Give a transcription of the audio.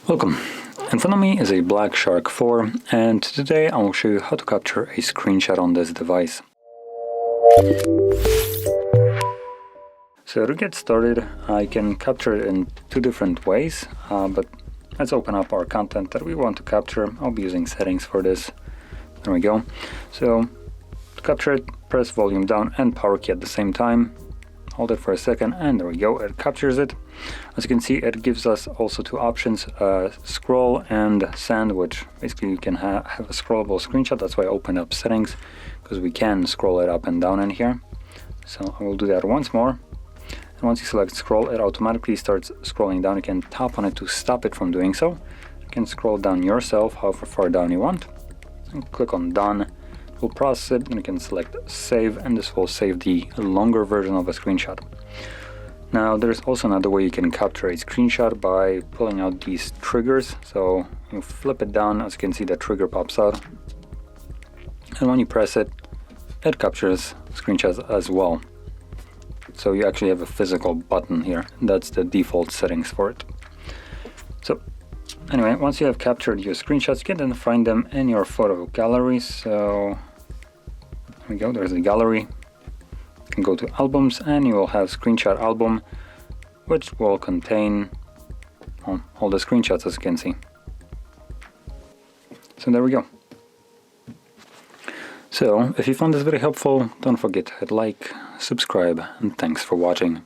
Welcome. In front of me is a Black Shark 4, and today I will show you how to capture a screenshot on this device. So to get started, I can capture it in two different ways, but let's open up our content that we want to capture. I'll be using settings for this. There we go. So to capture it, press volume down and power key at the same time. Hold it for a second, and there we go, it captures it. As you can see, it gives us also two options, scroll and send, which basically you can have a scrollable screenshot. That's why I opened up settings, because we can scroll it up and down in here. So I will do that once more. And once you select scroll, it automatically starts scrolling down. You can tap on it to stop it from doing so. You can scroll down yourself, however far down you want, and click on done. We'll process it, and you can select save, and this will save the longer version of a screenshot. Now there's also another way you can capture a screenshot by pulling out these triggers. So you flip it down, as you can see, the trigger pops out, and when you press it, it captures screenshots as well. So you actually have a physical button here. That's the default settings for it. So anyway, once you have captured your screenshots, you can then find them in your photo gallery. So there we go, there's the gallery. You can go to albums, and you will have screenshot album, which will contain all the screenshots, as you can see. So there we go. So if you found this very helpful, don't forget to hit like, subscribe, and thanks for watching.